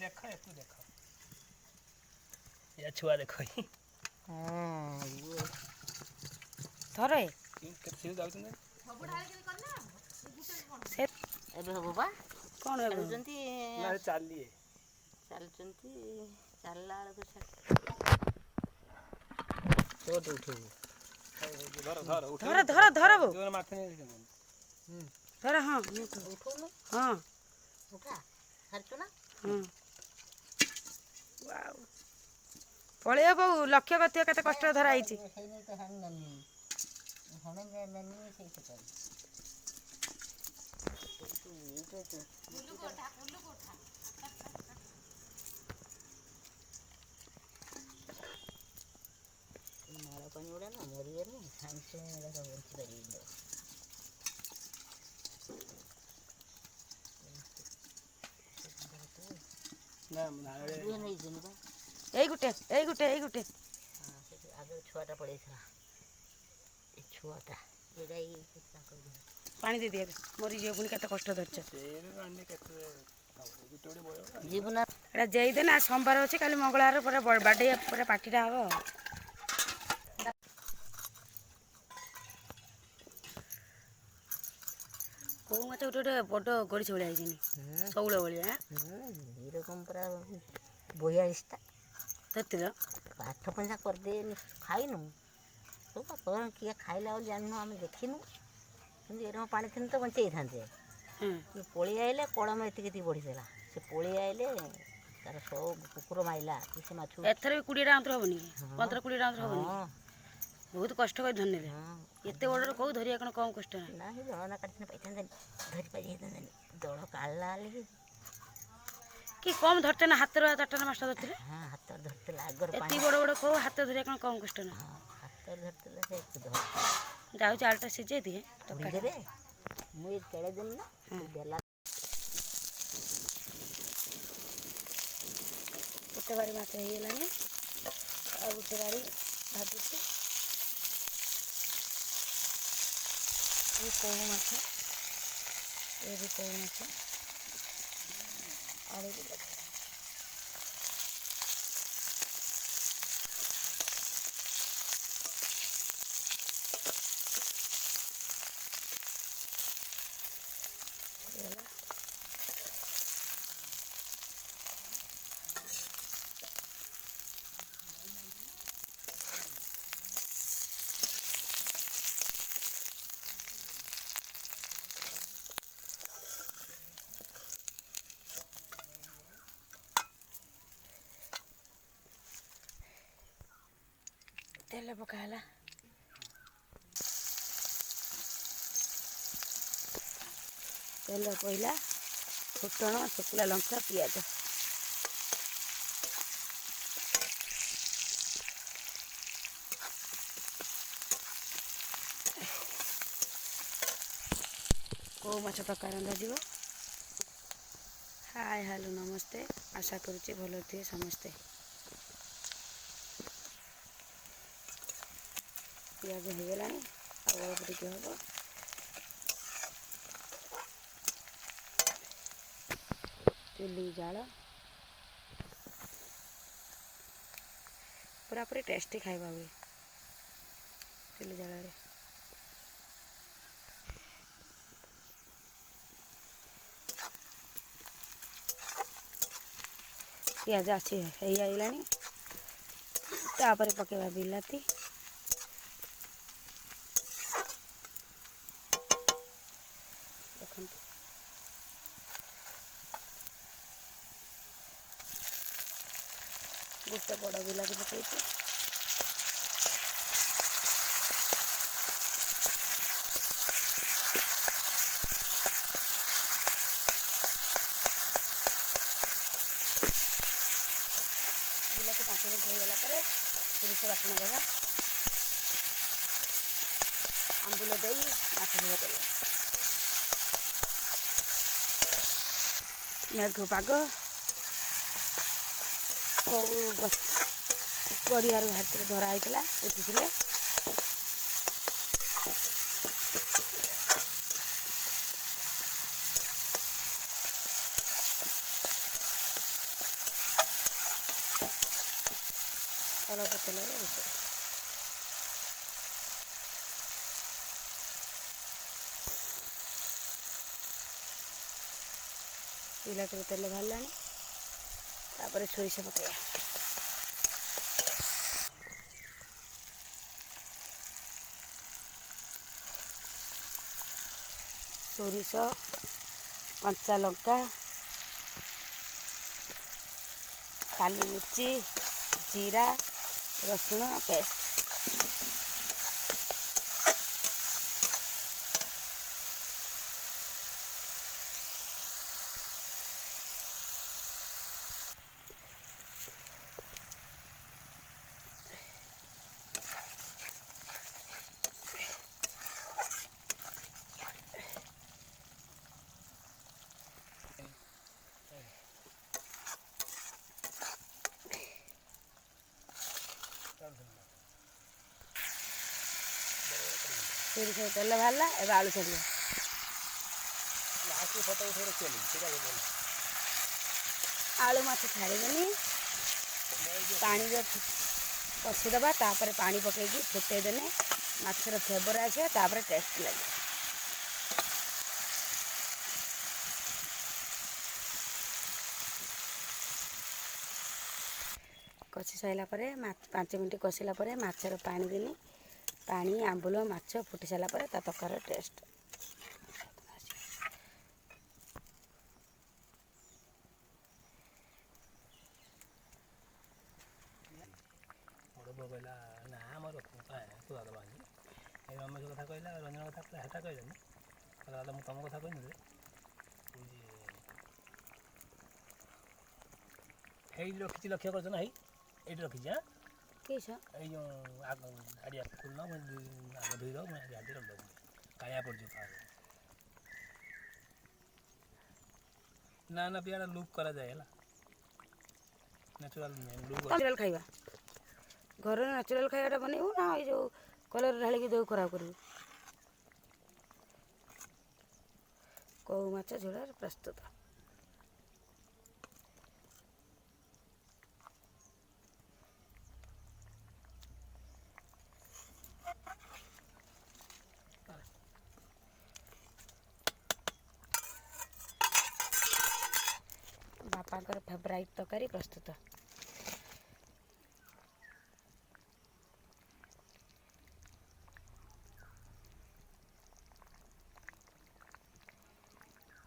देखा है तू देखा या छुआ देखो हां थरे केते जाउछन सब ढाल के करना से एबे हो बाबा कोन एबे जंती ना चालिए चलचंती चलला को छोट उठे धर उठे धर धर धर वो जोर माथे नहीं धर हां उठो ना हां उठा हरचो ना हां वाओ पळे बहु लक्ष्य करते कते कष्ट धरा आइची हेने तो हम नन्नी हमें नन्नी सही से कर उल्लू को उठा मारा पानी उड़ा ना मरिए ना हमसे मेरा सब बंच करी दो ना नारे ये नहीं जिनबा एई गुटे हां से आगे छुआटा पड़े था ए छुआटा ये जाई पानी दे दिए मरी जे पुनी कते कष्ट धरछ जीवन एटा जेई दे ना सोमवार अछि काली मंगलवार पर बाडे पर पार्टीटा हबो को मत उठे बड़ गड़ी छौली आइजिनी सौळ बळी हां एरकम पूरा बोया इस्ता ततिर पाठ पंजा कर दे खाइनु तो पर किया खाइला जाननु हम देखिनु কিন্তু এরকম পানি থিন তো বঞ্চেই থানতে পড়ি আইলে কড়ম এতিকি বড়ি দেলা সে পড়ি আইলে তার সব কুকুর মাইলা সে মাছ এথর भी 20 টা অন্তর হবনি 15 20 টা অন্তর হবনি बहुत कष्ट कर धन्य एते बड़ को धरिया कौन कम कष्ट ना ही जणना काटने पैथन धरि पाई दड़ काला कि कम धरते ना हाथ चारटा मास्टर धरते हां हाथ धरते आगर पानी एती बड़ को हाथ धरिया कौन कम कष्ट ना हाथ धरते से धर जाऊ चालटा सिजे दिए तो रे मुई केड़े दिन ना देला उते बारी माछ हे लानी आ उते बारी भाजुची ये कोउ माछ ये भी कोउ माछ आले दिला तेल पकाला तेल पइला फुटण शुखला लंका पियाज को माछ तका रंधा जीव हाय हेलो नमस्ते आशा करुचे भल थे समस्ते पियाज हो गला अल्प टे हम चुली जाल पूरा पूरी टेस्टी खाइबा हुए चुली जाल पियाज आसी आईला पकेवा बिलाती गोटे बड़ बिलाती पकई बिलाती 5 मिनट हो गला सोरिष बाटना देगा आंबुल दे माछ झोल कर मेघ पाग गड़ियार भात धरा होता उठिले ଅଳ୍ପ ତେଲରେ ରୋଷେଇ। ପିଲାଟିରୁ ତେଲ ବାହାରିଲାଣି, ତାପରେ ସୋରିଷ ପକାଇବା। ସୋରିଷ, କଞ୍ଚା ଲଙ୍କା, କାଲି ମିର୍ଚି, ଜିରା, ରସୁଣ ପେଷ୍ଟ। ସୋରିଷ ତେଲ ବାହାରିଲା, ଏବେ ଆଳୁ ଛାଡ଼ିବା। ଆଳୁ ମାଛ ଛାଡ଼ିଦେନି, ପାଣିରେ କଷିଦେବା, ତାପରେ ପାଣି ପକାଇକି ଫୁଟାଇଦେଲେ ମାଛର ଫ୍ଲେଭର୍ ଆସିବ, ତାପରେ ଟେଷ୍ଟ ଲାଗିବ। କଷି ସାରିଲା ପରେ 5 ମିନିଟ୍ କଷିଲା ପରେ ମାଛର ପାଣି ଦେଲି। ପାଣି, ଆମ୍ବୁଲ, ମାଛ ଫୁଟି ସାରିଲା ପରେ ତା ତରକାରୀର ଟେଷ୍ଟ। କହିଲା ନା ଆମର ତୁ ଦାଦା ବାଜି ଏ ରମେଶ କଥା କହିଲା, ରଞ୍ଜନ କଥା କହିଲା, ହେଟା କହିଲାନି। କହିଲା ଦାଦା ମୁଁ ତମ କଥା କହିନି ଯେ ହେଇଠି ରଖିଛି, ଲକ୍ଷ୍ୟ କରୁଛ ନା? ଏଇଠି ରଖିଛି। କିସ ଏଇ ଯେଉଁ ଗାଡ଼ିଆ ଖୋଲୁନ, ଆଗ ଧୋଇଦେବ, ମୁଁ ଗାଡ଼ି ରଖିଦେବ, କାଳିଆ ପଡ଼ିଯିବ କାଳେ। ନା ପିଆଟା ଲୁପ୍ କରାଯାଏ ହେଲା, ନ୍ୟାଚୁରାଲ୍ ଖାଇବା। ଘରର ନ୍ୟାଚୁରାଲ୍ ଖାଇବାଟା ବନେଇବୁ ନା ଏଇ ଯେଉଁ କଲର୍ ଢାଳିକି ଦେହ ଖରାପ କରିବୁ। କଉ ମାଛ ଝୋଳ ପ୍ରସ୍ତୁତ। ବାପାଙ୍କର ଫେଭରାଇଟ୍ ତରକାରୀ ପ୍ରସ୍ତୁତ।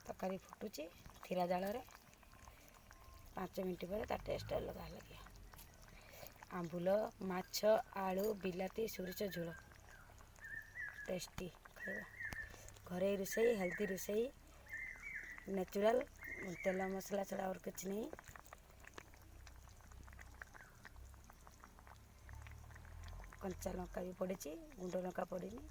ତରକାରୀ ଫୁଟୁଛି ଥିରା ଜାଳରେ। 5 ମିନିଟ୍ ପରେ ତା ଟେଷ୍ଟ ଅଲଗା ଲାଗିବ। ଆମ୍ବୁଲ, ମାଛ, ଆଳୁ, ବିଲାତି, ସୋରିଷ ଝୋଳ ଟେଷ୍ଟି ଖାଇବା। ଘରୋଇ ରୋଷେଇ, ହେଲ୍ଦି ରୋଷେଇ, ନ୍ୟାଚୁରାଲ୍, ତେଲ ମସଲା ଛଡ଼ା ଆଉ କିଛି ନାହିଁ। କଞ୍ଚା ଲଙ୍କା ବି ପଡ଼ିଛି, ଗୁଣ୍ଡ ଲଙ୍କା ପଡ଼ିନି।